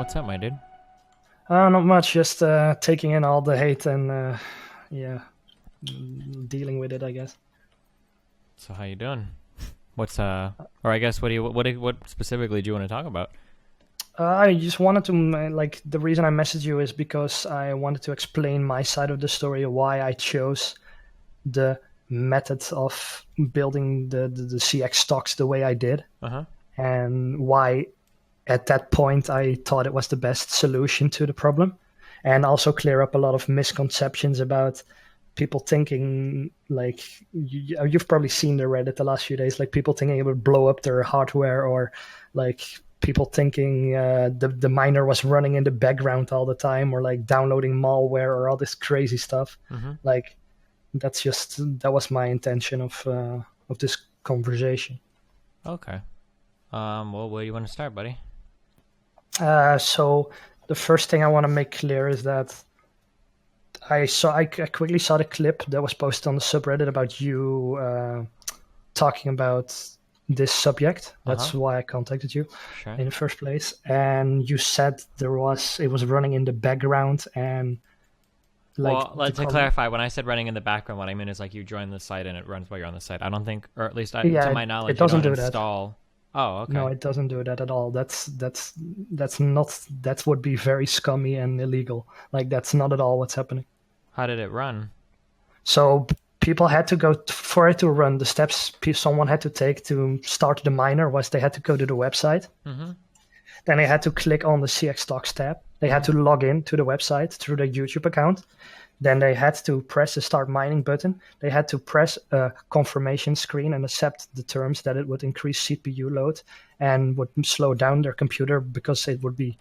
What's up, my dude? Not much. Just taking in all the hate and dealing with it, I guess. So how you doing? What's or I guess what specifically do you want to talk about? I just wanted to the reason I messaged you is because I wanted to explain my side of the story, why I chose the method of building the CX stocks the way I did, Uh-huh. and why at that point I thought it was the best solution to the problem, and also clear up a lot of misconceptions about people thinking like you've probably seen the Reddit the last few days, like people thinking it would blow up their hardware, or like people thinking the miner was running in the background all the time, or like downloading malware or all this crazy stuff. Mm-hmm. Like that was my intention of this conversation. Okay. Well, where do you want to start, buddy? So the first thing I want to make clear is that I quickly saw the clip that was posted on the subreddit about you talking about this subject. That's why I contacted you in the first place. And you said it was running in the background, and to clarify, when I said running in the background, what I mean is like you join the site and it runs while you're on the site. I don't think, or at least to my knowledge, it doesn't you don't do install. That. Oh, okay. No, it doesn't do that at all. That's not, that would be very scummy and illegal. Like that's not at all what's happening. How did it run? So people had to go for it to run. The steps someone had to take to start the miner was they had to go to the website. Mm-hmm. Then they had to click on the CX Stocks tab. They had to log in to the website through their YouTube account. Then they had to press the start mining button. They had to press a confirmation screen and accept the terms that it would increase CPU load and would slow down their computer because it would be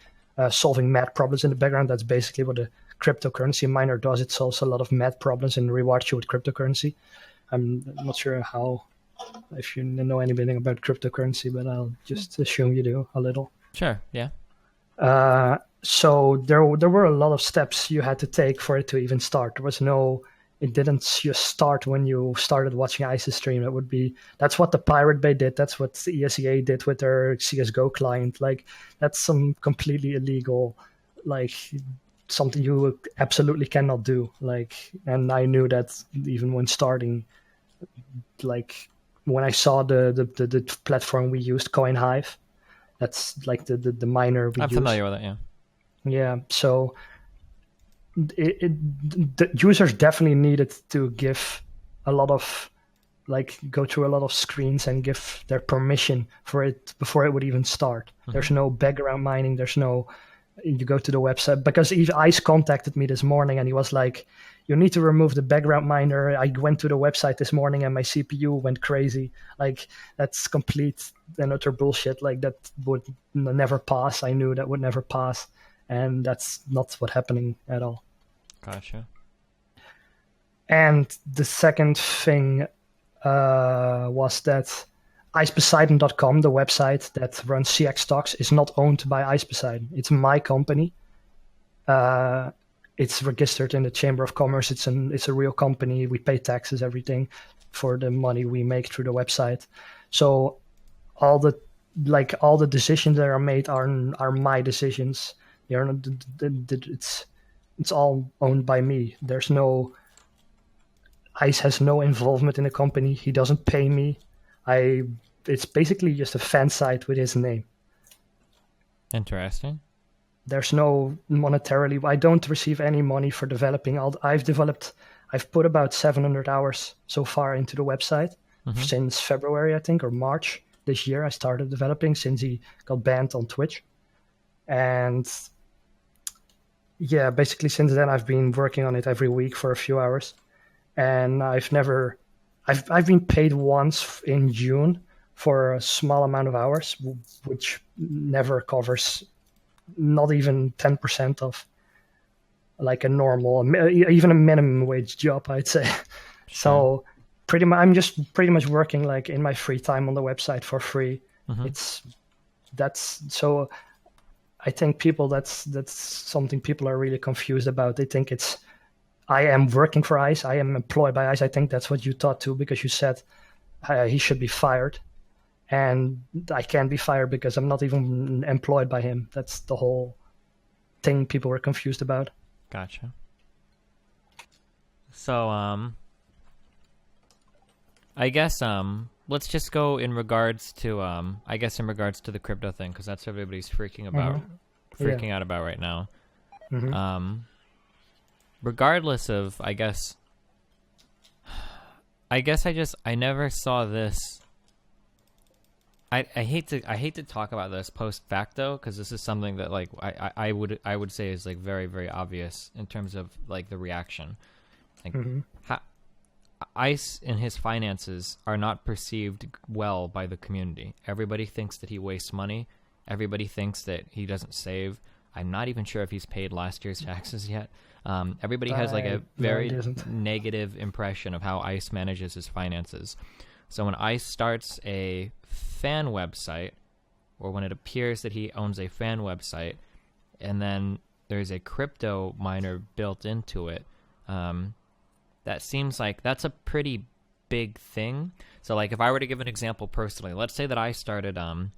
solving math problems in the background. That's basically what a cryptocurrency miner does. It solves a lot of math problems and rewards you with cryptocurrency. I'm not sure if you know anything about cryptocurrency, but I'll just assume you do a little. Sure, yeah. So there were a lot of steps you had to take for it to even start. It didn't just start when you started watching ISIS stream. That's what the Pirate Bay did. That's what the ESEA did with their CSGO client. Like that's some completely illegal, like something you absolutely cannot do. Like, and I knew that even when starting, like when I saw the platform we used, CoinHive, that's like the miner we use. I'm familiar with it, yeah. Yeah, so the users definitely needed to give a lot of, go through a lot of screens and give their permission for it before it would even start. Mm-hmm. There's no background mining. You go to the website, because Ice contacted me this morning and he was like, you need to remove the background miner. I went to the website this morning and my CPU went crazy. Like, that's complete and utter bullshit. Like, that would never pass. I knew that would never pass. And that's not what's happening at all. Gotcha. And the second thing was that iceposeidon.com, the website that runs CX stocks, is not owned by Ice Poseidon. It's my company. It's registered in the Chamber of Commerce. It's a real company. We pay taxes, everything, for the money we make through the website. So all the decisions that are made are my decisions. It's all owned by me. Ice has no involvement in the company. He doesn't pay me. It's basically just a fan site with his name. Interesting. There's no monetarily. I don't receive any money for developing. I've put about 700 hours so far into the website since February, I think, or March this year. I started developing since he got banned on Twitch. And yeah, basically since then I've been working on it every week for a few hours. And I've been paid once in June for a small amount of hours, which never covers not even 10% of like a normal, even a minimum wage job, I'd say. Sure. So I'm just pretty much working like in my free time on the website for free. So I think that's something people are really confused about. They think I am working for ICE. I am employed by ICE. I think that's what you thought too, because you said he should be fired. And I can't be fired because I'm not even employed by him. That's the whole thing people were confused about. Gotcha. So, I guess let's just go in regards to the crypto thing, because that's what everybody's freaking out about right now. Regardless of, I never saw this. I hate to talk about this post facto, because this is something that like I would say is like very, very obvious in terms of like the reaction. Like ICE and his finances are not perceived well by the community. Everybody thinks that he wastes money. Everybody thinks that he doesn't save. I'm not even sure if he's paid last year's taxes yet. Everybody has like a very negative impression of how ICE manages his finances. So when ICE starts a fan website, or when it appears that he owns a fan website, and then there's a crypto miner built into it, that seems like that's a pretty big thing. So like if I were to give an example personally, let's say that I started a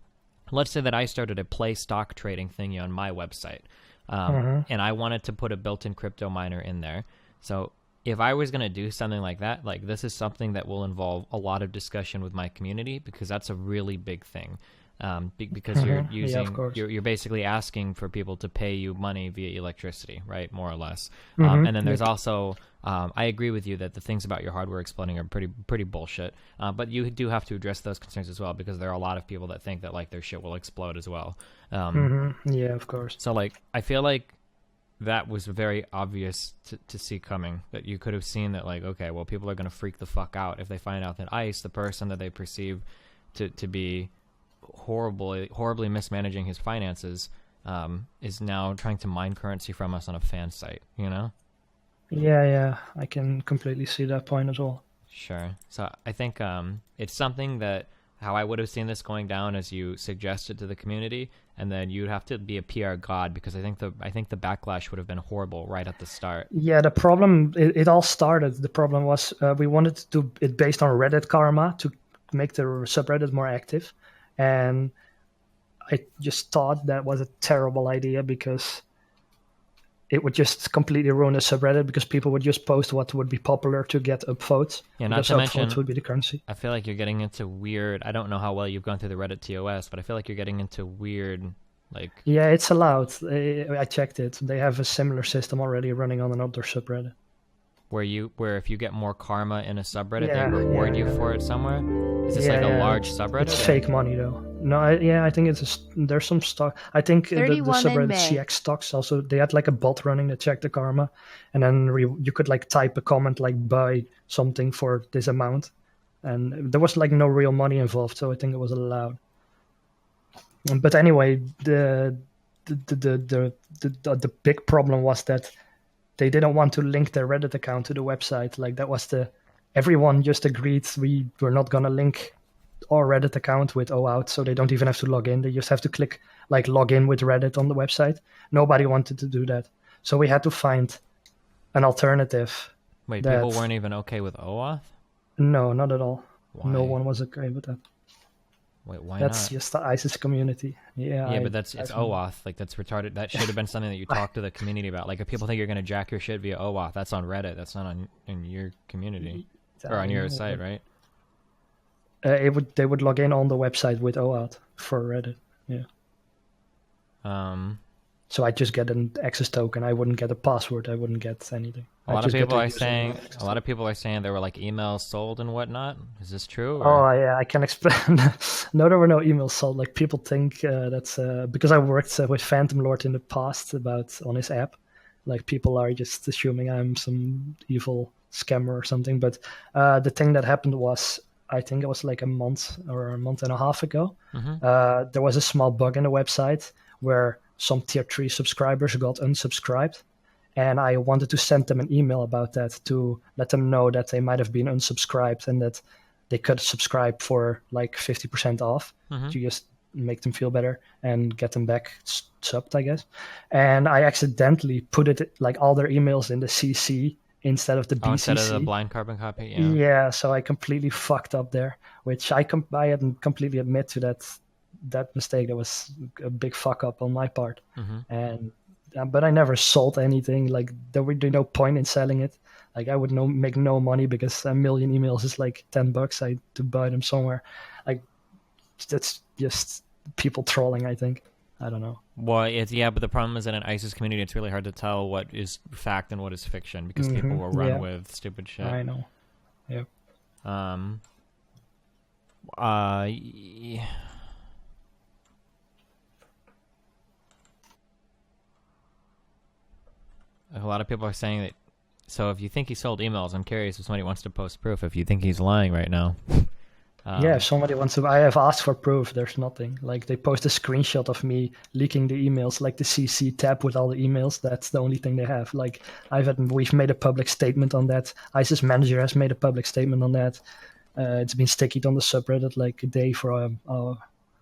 play stock trading thingy on my website, and I wanted to put a built-in crypto miner in there. So if I was going to do something like that, like this is something that will involve a lot of discussion with my community, because that's a really big thing. Because you're using, you're basically asking for people to pay you money via electricity, right? More or less. And then there's also, I agree with you that the things about your hardware exploding are pretty bullshit. But you do have to address those concerns as well, because there are a lot of people that think that like their shit will explode as well. Yeah, of course. So like, I feel like that was very obvious to see coming, that you could have seen that like, okay, well, people are going to freak the fuck out if they find out that ICE, the person that they perceive to be horribly mismanaging his finances, is now trying to mine currency from us on a fan site, you know? Yeah, I can completely see that point as well. Sure. So I think it's something that how I would have seen this going down as you suggested to the community, and then you'd have to be a PR god, because I think the backlash would have been horrible right at the start. Yeah, the problem, it all started. The problem was we wanted to do it based on Reddit karma to make the subreddit more active. And I just thought that was a terrible idea, because it would just completely ruin the subreddit, because people would just post what would be popular to get upvotes. Yeah, not to mention, upvotes would be the currency. I feel like you're getting into weird, I don't know how well you've gone through the Reddit TOS, but I feel like you're getting into weird, like... Yeah, it's allowed. I checked it. They have a similar system already running on another subreddit. Where if you get more karma in a subreddit, they reward you for it somewhere? Is this like a large subreddit? It's fake money though. No, I think there's some stock. I think the subreddit CX stocks also, they had like a bot running to check the karma, and then you could like type a comment like buy something for this amount, and there was like no real money involved, so I think it was allowed. But anyway, the big problem was that they didn't want to link their Reddit account to the website. Like that was everyone just agreed we were not going to link our Reddit account with OAuth, so they don't even have to log in. They just have to click like log in with Reddit on the website. Nobody wanted to do that. So we had to find an alternative. Wait, people weren't even okay with OAuth? No, not at all. Why? No one was okay with that. Wait, why That's not? just the ISIS community. Yeah, but it's OAuth. Like that's retarded. That should have been something that you talked to the community about. Like if people think you're going to jack your shit via OAuth, that's on Reddit. That's not in your community or on your site, right? They would log in on the website with OAuth for Reddit. Yeah. So I just get an access token. I wouldn't get a password. I wouldn't get anything. A lot of people are saying there were like emails sold and whatnot. Is this true? Or? Oh yeah, I can explain. No, there were no emails sold. Like people think that's because I worked with Phantom Lord in the past on his app. Like people are just assuming I'm some evil scammer or something. But the thing that happened was, I think it was like a month or a month and a half ago. There was a small bug in the website where some tier 3 subscribers got unsubscribed, and I wanted to send them an email about that to let them know that they might have been unsubscribed and that they could subscribe for like 50% off to just make them feel better and get them back subbed, I guess. And I accidentally put it like all their emails in the CC instead of the BCC. Instead of the blind carbon copy, yeah. So I completely fucked up there, which I hadn't completely admit to that mistake. That was a big fuck up on my part, and but I never sold anything. Like there would be no point in selling it. Like I would make no money because a million emails is like $10. I to buy them somewhere. Like that's just people trolling. I think. I don't know. Well, but the problem is that in ISIS community, it's really hard to tell what is fact and what is fiction because people will run with stupid shit. I know. Yeah. A lot of people are saying that. So if you think he sold emails, I'm curious if somebody wants to post proof. If you think he's lying right now. If somebody wants to, I have asked for proof. There's nothing. Like they post a screenshot of me leaking the emails, like the CC tab with all the emails. That's the only thing they have. Like we've made a public statement on that. ISIS manager has made a public statement on that. It's been stickied on the subreddit like a day for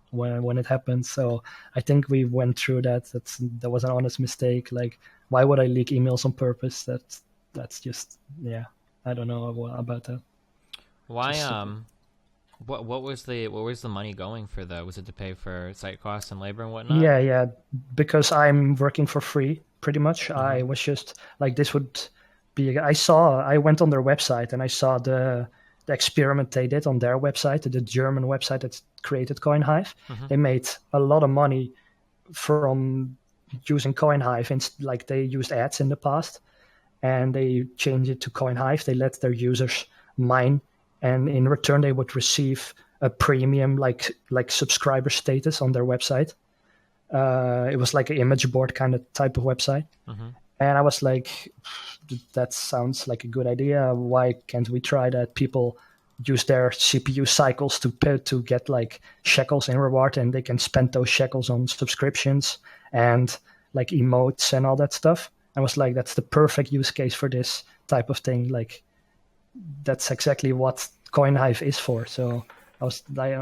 when it happened. So I think we went through that. That was an honest mistake. Like why would I leak emails on purpose? That's just I don't know about that. Why What was the money going for though? Was it to pay for site costs and labor and whatnot? Yeah, because I'm working for free pretty much. I was just like this would be. I went on their website and I saw the experiment they did on their website, the German website that created CoinHive. They made a lot of money from using CoinHive, and like they used ads in the past, and they changed it to CoinHive. They let their users mine. And in return, they would receive a premium, like subscriber status on their website. It was like an image board kind of type of website. And I was like, that sounds like a good idea. Why can't we try that? People use their CPU cycles to get like shekels in reward, and they can spend those shekels on subscriptions and like emotes and all that stuff. I was like, that's the perfect use case for this type of thing. Like, that's exactly what CoinHive is for. So I was like,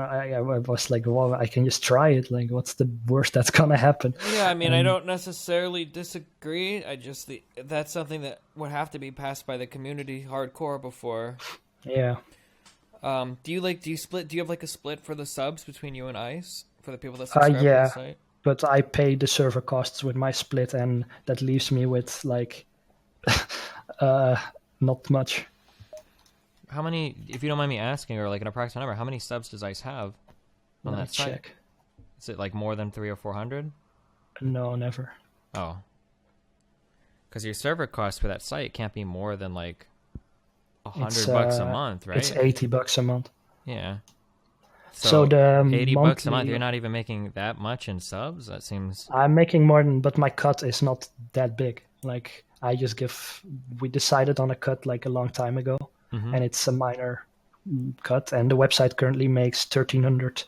well, I can just try it. Like, what's the worst that's gonna happen? Yeah, I mean, I don't necessarily disagree. That's something that would have to be passed by the community hardcore before. Yeah. Do you have like a split for the subs between you and ICE for the people that subscribe to the site? But I pay the server costs with my split, and that leaves me with like not much. How many, if you don't mind me asking, or like an approximate number, how many subs does ICE have on that site? Check. Is it like more than 300 or 400? No, never. Oh. Because your server cost for that site can't be more than like $100 a month, right? It's $80 a month. Yeah. So the $80 a month, you're not even making that much in subs? That seems... I'm making more than, but my cut is not that big. Like, we decided on a cut like a long time ago. And it's a minor cut, and the website currently makes 1,300.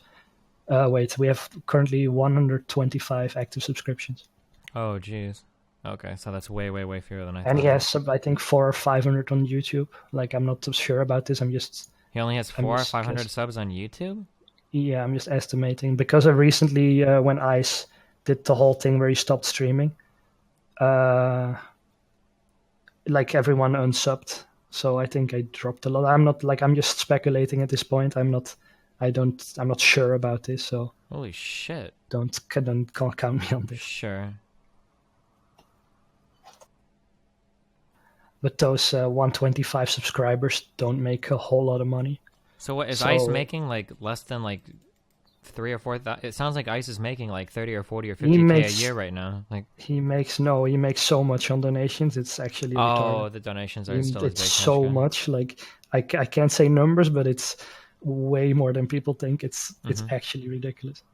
We have currently 125 active subscriptions. Oh, geez. Okay, so that's way, way, way fewer than I thought. And he has, I think, 400 or 500 on YouTube. Like, I'm not sure about this. He only has 400 or 500 subs on YouTube? Yeah, I'm just estimating. Because recently, when ICE did the whole thing where he stopped streaming, like, everyone unsubbed. So I think I dropped a lot. I'm just speculating at this point. I'm not sure about this. So holy shit! Don't count me on this. Sure. But those 125 subscribers don't make a whole lot of money. So what is ICE making? Like less than like 3 or 4? It sounds like ICE is making like 30 or 40 or 50K a year right now. Like he makes so much on donations. It's actually retarded. The donations are still it's so much. Like I can't say numbers, but it's way more than people think. It's actually ridiculous.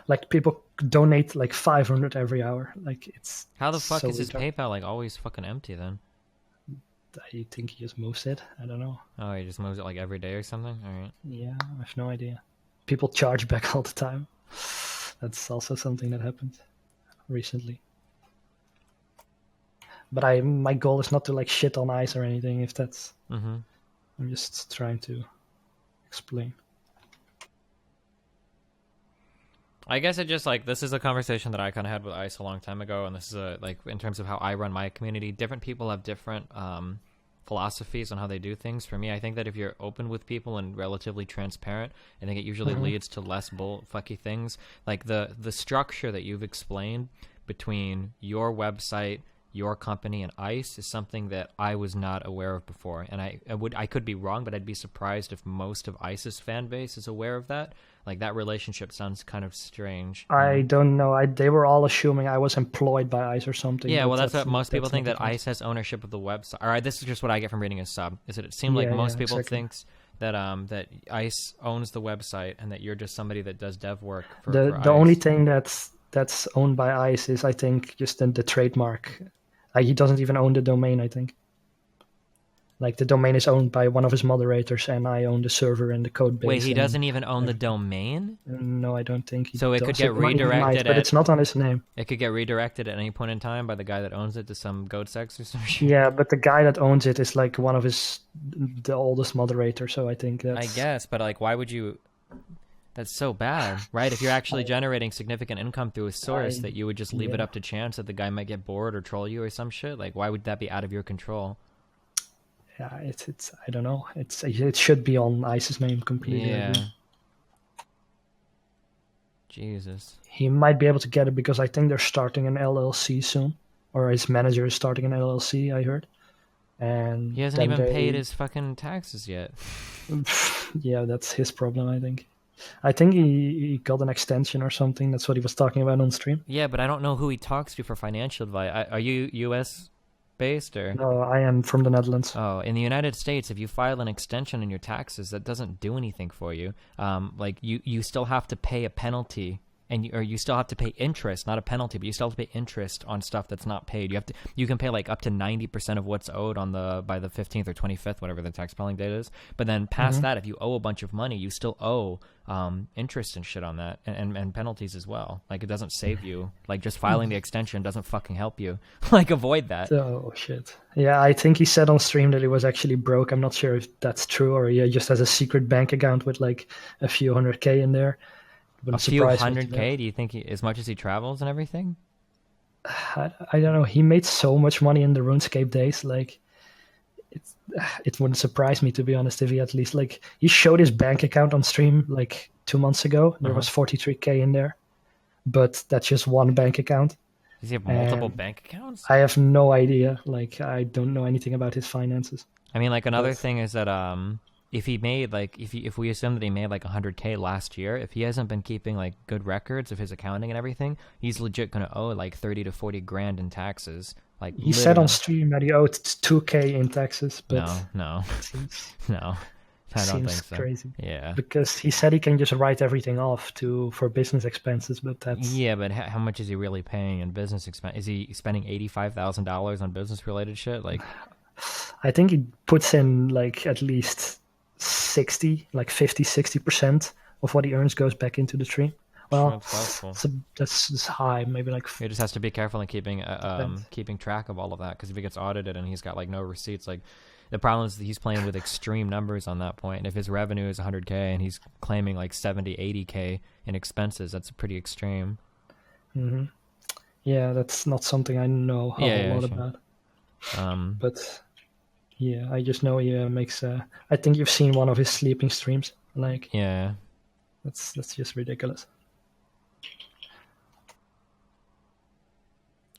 Like people donate like 500 every hour. Like it's how the fuck is his PayPal like always fucking empty then? I think he just moves it. I don't know. Oh, he just moves it like every day or something. All right. Yeah, I have no idea. People charge back all the time. That's also something that happened recently. But my goal is not to like shit on ICE or anything. If that's, I'm just trying to explain. I guess it just like this is a conversation that I kind of had with ICE a long time ago, and this is like in terms of how I run my community. Different people have different philosophies on how they do things. For me, I think that if you're open with people and relatively transparent, I think it usually leads to less fucky things. Like the structure that you've explained between your website, your company, and ICE is something that I was not aware of before. And I could be wrong, but I'd be surprised if most of ICE's fan base is aware of that. Like, that relationship sounds kind of strange. I don't know. They were all assuming I was employed by ICE or something. Yeah, but well, that's what most people think, not that the case. ICE has ownership of the website. All right, this is just what I get from reading a sub. Is that it seemed like most people exactly. thinks that that ICE owns the website and that you're just somebody that does dev work for The ICE. only thing that's owned by ICE is, I think, just the trademark. He doesn't even own the domain, I think. Like, the domain is owned by one of his moderators, and I own the server and the code base. Wait, he doesn't even own the domain? No, I don't think he So it does. could get He might, redirected but it's not on his name. It could get redirected at any point in time by the guy that owns it to some goat sex or some shit. Yeah, but the guy that owns it is like one of the oldest moderators, so I think that's... I guess, but like, why would you... That's so bad, right? If you're actually generating significant income through a source, that you would just leave it up to chance that the guy might get bored or troll you or some shit? Like, why would that be out of your control? Yeah, it's I don't know. It should be on ICE's name completely. Yeah. Jesus. He might be able to get it because I think they're starting an LLC soon, or his manager is starting an LLC, I heard. And he hasn't even paid his fucking taxes yet. Yeah, that's his problem, I think. I think he got an extension or something. That's what he was talking about on stream. Yeah, but I don't know who he talks to for financial advice. Are you U.S. based or? No, I am from the Netherlands. Oh, in the United States, if you file an extension in your taxes, that doesn't do anything for you. Like, you still have to pay a penalty, or you still have to pay interest, not a penalty, but you still have to pay interest on stuff that's not paid. You can pay like up to 90% of what's owed by the 15th or 25th, whatever the tax filing date is. But then past that, if you owe a bunch of money, you still owe interest and shit on that, and penalties as well. Like, it doesn't save you. Like, just filing the extension doesn't fucking help you. Like, avoid that. Oh shit. Yeah, I think he said on stream that he was actually broke. I'm not sure if that's true, or he just has a secret bank account with like a few $100K in there. A few $100K? Do you think as much as he travels and everything? I don't know. He made so much money in the RuneScape days. Like, it wouldn't surprise me, to be honest, if he at least, like, he showed his bank account on stream like 2 months ago. There was 43K in there, but that's just one bank account. Does he have multiple bank accounts? I have no idea. Like, I don't know anything about his finances. I mean, like, another thing is that if he made like if we assume that he made like 100K last year, if he hasn't been keeping like good records of his accounting and everything, he's legit gonna owe like 30 to 40 grand in taxes. Like, he said on stream that he owed 2K in taxes, but no, I don't think so. Crazy. Yeah, because he said he can just write everything off for business expenses, but that's but how much is he really paying in business expense? Is he spending $85,000 on business related shit? Like, I think he puts in like at least 50-60% of what he earns goes back into the stream. Well, that's high. Maybe like he just has to be careful in keeping track of all of that, because if he gets audited and he's got like no receipts, like, the problem is that he's playing with extreme numbers on that point. And if his revenue is 100K and he's claiming like 70-80K in expenses, that's pretty extreme. Mm-hmm. Yeah, that's not something I know a whole lot about. But yeah, I just know he makes. I think you've seen one of his sleeping streams. Like, yeah, that's just ridiculous.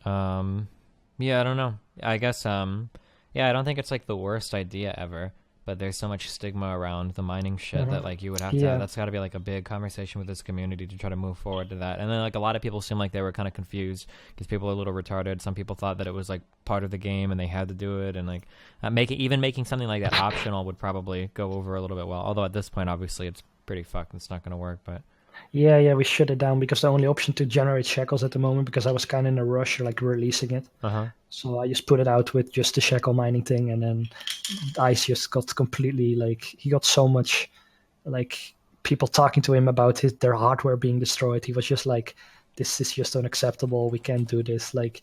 Yeah, I don't know. I guess yeah, I don't think it's like the worst idea ever, but there's so much stigma around the mining shit that like you would have to that's got to be like a big conversation with this community to try to move forward to that. And then like a lot of people seem like they were kind of confused because people are a little retarded. Some people thought that it was like part of the game and they had to do it, and like making something like that optional would probably go over a little bit well. Although at this point, obviously, it's pretty fucked. It's not going to work, but. Yeah, we shut it down because the only option to generate shekels at the moment, because I was kind of in a rush, like releasing it. So I just put it out with just the shekel mining thing, and then ICE just got completely, like, he got so much, like, people talking to him about their hardware being destroyed. He was just like, this is just unacceptable. We can't do this. Like,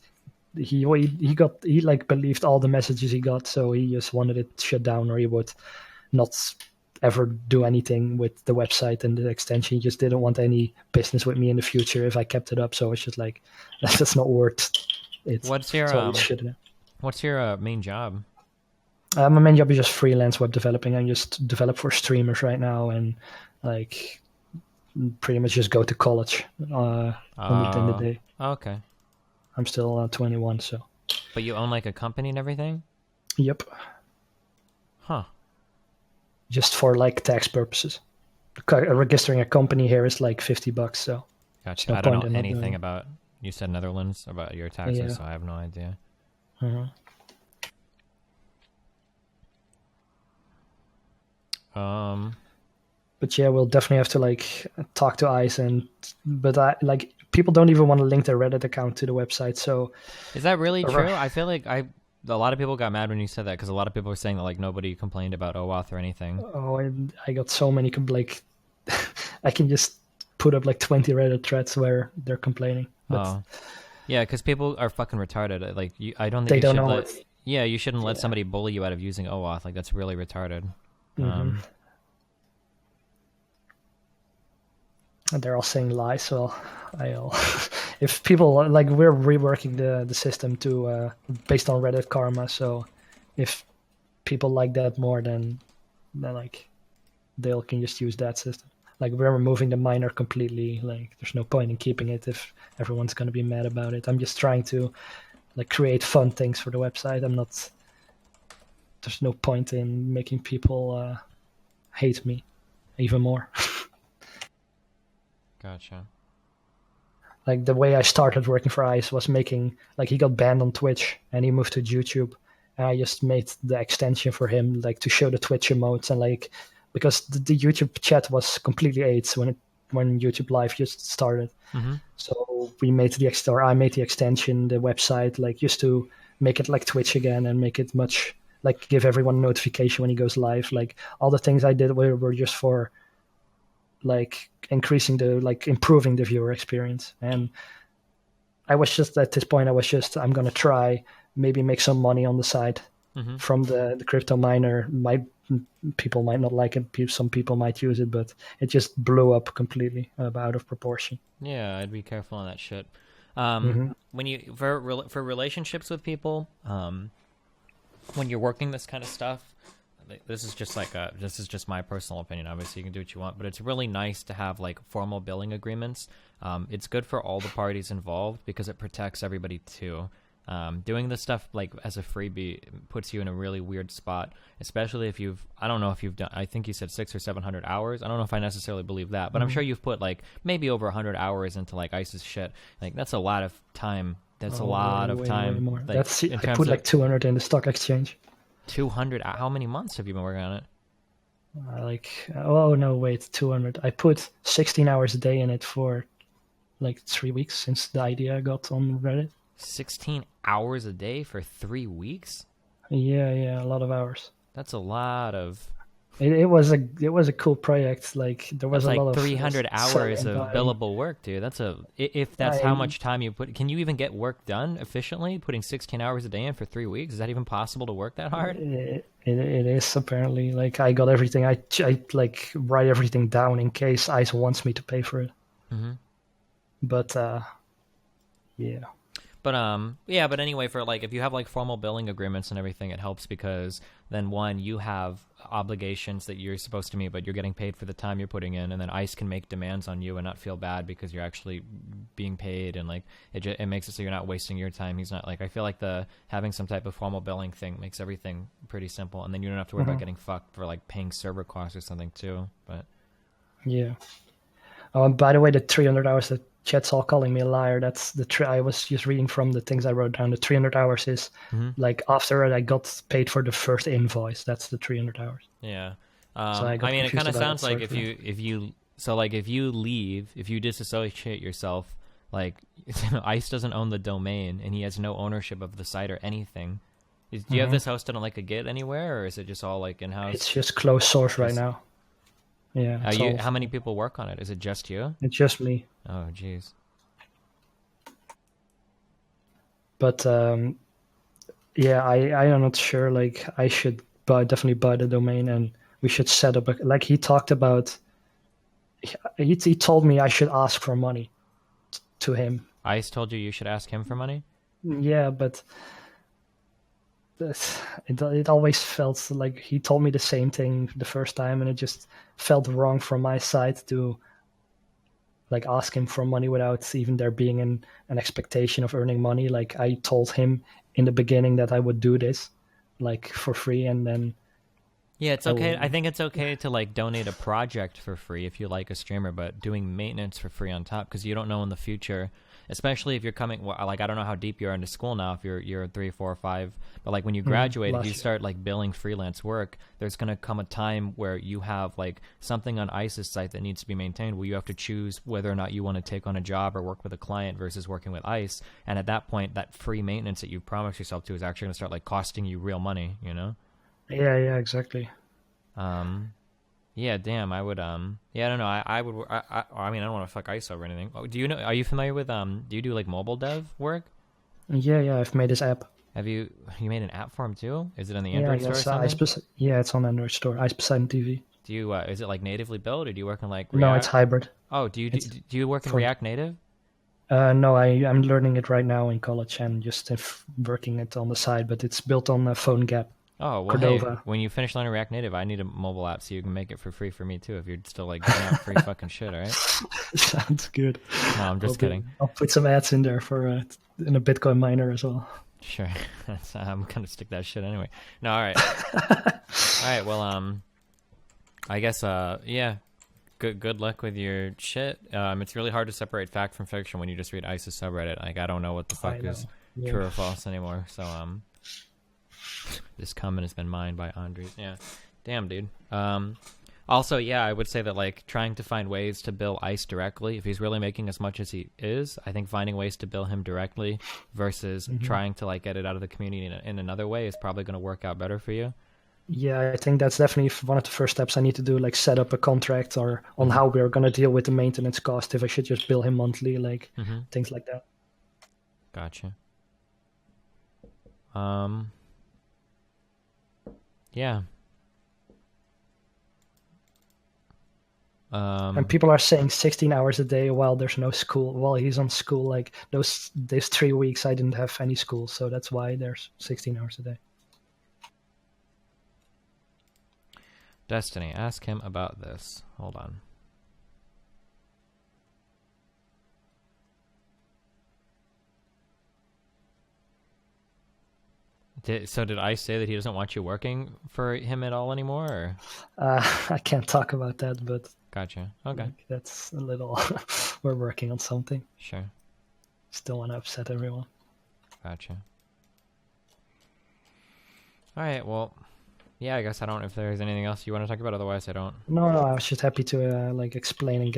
he like believed all the messages he got, so he just wanted it shut down, or he would not ever do anything with the website and the extension. He just didn't want any business with me in the future if I kept it up. So it's just like, that's not worth it. What's your main job? My main job is just freelance web developing. I just develop for streamers right now, and like pretty much just go to college in the day. Okay. I'm still 21, so. But you own like a company and everything? Yep. Huh. Just for like tax purposes. Registering a company here is like $50, so there's Gotcha. no I don't point know in not doing anything it. about, you said Netherlands, about your taxes, Yeah. so I have no idea. Uh-huh. Um, But yeah, we'll definitely have to like talk to ICE, but I like people don't even want to link their Reddit account to the website, so is that really uh, true? I feel like a lot of people got mad when you said that because a lot of people were saying that like nobody complained about OAuth or anything. oh, I got so many like I can just put up like 20 Reddit threads where they're complaining, but Oh, yeah, because people are fucking retarded. Like, I don't think they you don't should know let. it. Yeah, you shouldn't let Yeah. somebody bully you out of using OAuth. Like, that's really retarded. Hmm. And they're all saying lies. So I'll if people like we're reworking the system to based on Reddit karma. So if people like that more, then like they can just use that system. Like we're removing the miner completely. Like there's no point in keeping it if everyone's gonna be mad about it. I'm just trying to like create fun things for the website. I'm not. There's no point in making people hate me even more. Gotcha. Like the way I started working for ICE was making like he got banned on Twitch and he moved to YouTube, and I just made the extension for him like to show the Twitch emotes and like because the YouTube chat was completely AIDS when YouTube Live just started. Mm-hmm. So we made I made the extension, the website, like just to make it like Twitch again and make it much like give everyone a notification when he goes live. Like all the things I did were just for like increasing the like improving the viewer experience. And I was just at this point I'm gonna try maybe make some money on the side Mm-hmm. from the crypto miner. People might not like it, some people might use it, but it just blew up completely out of proportion. Yeah, I'd be careful on that shit. Hmm. When you for relationships with people, when you're working this kind of stuff, this is just this is just my personal opinion. Obviously, you can do what you want, but it's really nice to have like formal billing agreements. It's good for all the parties involved because it protects everybody too. Doing this stuff like as a freebie puts you in a really weird spot, especially if I don't know if you've done, I think you said 600 or 700 hours. I don't know if I necessarily believe that, but I'm sure you've put like maybe over 100 hours into like ISIS shit. Like that's a lot of time. That's a lot of Way time. more. Like I in terms put of like 200 in the stock exchange. 200, how many months have you been working on it? Oh no, wait, 200. I put 16 hours a day in it for like 3 weeks since the idea got on Reddit. 16 hours a day for 3 weeks? Yeah, a lot of hours. That's a lot of. It was a cool project. Like there was That's a like lot of 300 selling hours and of buying. billable work, dude. If that's how I much time you put. Can you even get work done efficiently? Putting 16 hours a day in for 3 weeks? Is that even possible to work that hard? it is apparently like I got everything. I like write everything down in case ICE wants me to pay for it. Mm-hmm. But yeah. But yeah, but anyway, for like if you have like formal billing agreements and everything, it helps because then one, you have obligations that you're supposed to meet, but you're getting paid for the time you're putting in, and then ICE can make demands on you and not feel bad because you're actually being paid, and like it makes it so you're not wasting your time. He's not like, I feel like the having some type of formal billing thing makes everything pretty simple, and then you don't have to worry about getting fucked for like paying server costs or something too. But Yeah. Oh, and by the way, the 300 hours that chat's all calling me a liar. That's I was just reading from the things I wrote down. The 300 hours is like after I got paid for the first invoice. That's the 300 hours. yeah, So I got I mean, it confused kind of about sounds that. like Sorry for that. if you leave, if you disassociate yourself, like ICE doesn't own the domain and he has no ownership of the site or anything. Do you have this hosted on like a Git anywhere, or is it just all like in house? It's just closed source right now. Yeah. How many people work on it? Is it just you? It's just me. Oh, jeez. But yeah, I am not sure. Like I should definitely buy the domain, and we should set up like he talked about. He told me I should ask for money to him. ICE told you should ask him for money? Yeah, but it always felt like he told me the same thing the first time, and it just felt wrong from my side to like ask him for money without even there being an expectation of earning money. Like I told him in the beginning that I would do this like for free, and then Yeah, it's okay. I think it's okay to like donate a project for free if you like a streamer, but doing maintenance for free on top, because you don't know in the future, especially if you're coming. Like I don't know how deep you are into school now. If you're 3, 4, 5, but like when you graduate, if you start like billing freelance work, there's gonna come a time where you have like something on ICE's site that needs to be maintained, where you have to choose whether or not you want to take on a job or work with a client versus working with ICE. And at that point, that free maintenance that you promised yourself to is actually gonna start like costing you real money. You know. Yeah, exactly. Yeah, damn, I would, yeah, I don't know, I mean, I don't want to fuck ISO or anything. Oh, do you know, are you familiar with, do you do, like, mobile dev work? Yeah, I've made this app. Have you made an app for him, too? Is it on the Android store or something? Yeah, it's on Android store, Poseidon TV. Do you, is it, like, natively built, or do you work in, like, React? No, it's hybrid. Oh, do you work in React Native? No, I'm learning it right now in college and just working it on the side, but it's built on PhoneGap. Oh, well, hey, when you finish learning React Native, I need a mobile app so you can make it for free for me, too, if you're still, like, giving out free fucking shit, all right? Sounds good. No, I'm just kidding. I'll put some ads in there for in a Bitcoin miner as well. Sure. I'm going to stick that shit anyway. No, all right. All right, well, I guess, yeah, good luck with your shit. It's really hard to separate fact from fiction when you just read ICE's subreddit. Like, I don't know what the fuck is true or false anymore, so, this comment has been mined by Andres. Yeah. Damn, dude. Also, yeah, I would say that, like, trying to find ways to bill ICE directly, if he's really making as much as he is, I think finding ways to bill him directly versus trying to, like, get it out of the community in another way is probably going to work out better for you. Yeah, I think that's definitely one of the first steps I need to do, like set up a contract or on how we're going to deal with the maintenance cost, if I should just bill him monthly, like things like that. Gotcha. Yeah. And people are saying 16 hours a day while there's no school, while he's on school. Like those 3 weeks, I didn't have any school, so that's why there's 16 hours a day. Destiny, ask him about this. Hold on. Did I say that he doesn't want you working for him at all anymore? Or? I can't talk about that, but... Gotcha. Okay. Like, that's a little... We're working on something. Sure. Still want to upset everyone. Gotcha. All right, well... Yeah, I guess I don't... If there's anything else you want to talk about, otherwise I don't... No, I was just happy to, like, explain and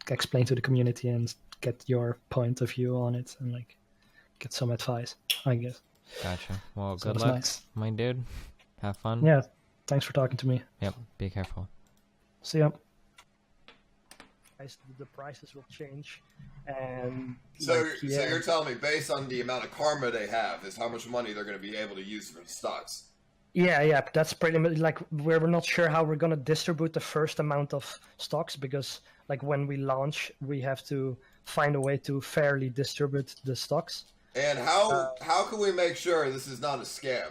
explain to the community and get your point of view on it and, like... get some advice, I guess. Gotcha. Well, good luck, my dude. Have fun. Yeah, thanks for talking to me. Yep, be careful. See ya. The prices will change, and so you're telling me based on the amount of karma they have is how much money they're going to be able to use for the stocks. Yeah, that's pretty much like we're not sure how we're going to distribute the first amount of stocks, because like when we launch, we have to find a way to fairly distribute the stocks. And how can we make sure this is not a scam?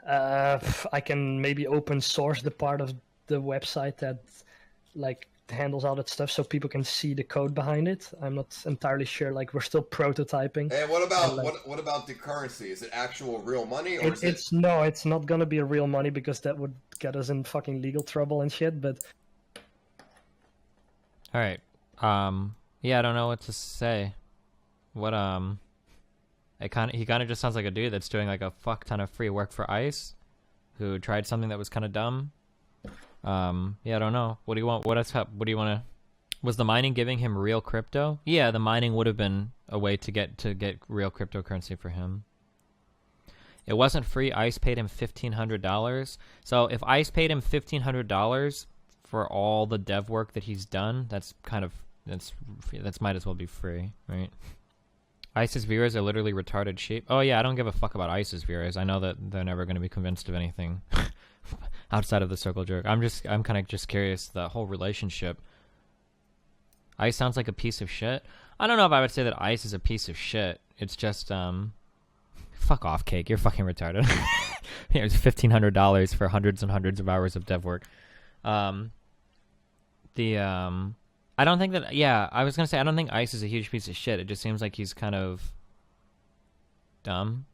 I can maybe open source the part of the website that like handles all that stuff so people can see the code behind it. I'm not entirely sure. Like we're still prototyping. And what about what about the currency? Is it actual real money, or no, it's not gonna be real money because that would get us in fucking legal trouble and shit. But all right, yeah, I don't know what to say. What he kind of just sounds like a dude that's doing like a fuck ton of free work for ICE, who tried something that was kind of dumb. Yeah, I don't know. What do you want? What do you want to? Was the mining giving him real crypto? Yeah, the mining would have been a way to get real cryptocurrency for him. It wasn't free. ICE paid him $1,500. So if ICE paid him $1,500 for all the dev work that he's done, that's might as well be free, right? ICE's viewers are literally retarded sheep. Oh yeah, I don't give a fuck about ICE's viewers. I know that they're never going to be convinced of anything outside of the circle jerk. I'm kind of just curious, the whole relationship. ICE sounds like a piece of shit. I don't know if I would say that ICE is a piece of shit. It's just fuck off, Cake. You're fucking retarded. Here's $1,500 for hundreds and hundreds of hours of dev work. I don't think that. Yeah, I was gonna say I don't think Ice is a huge piece of shit. It just seems like he's kind of dumb.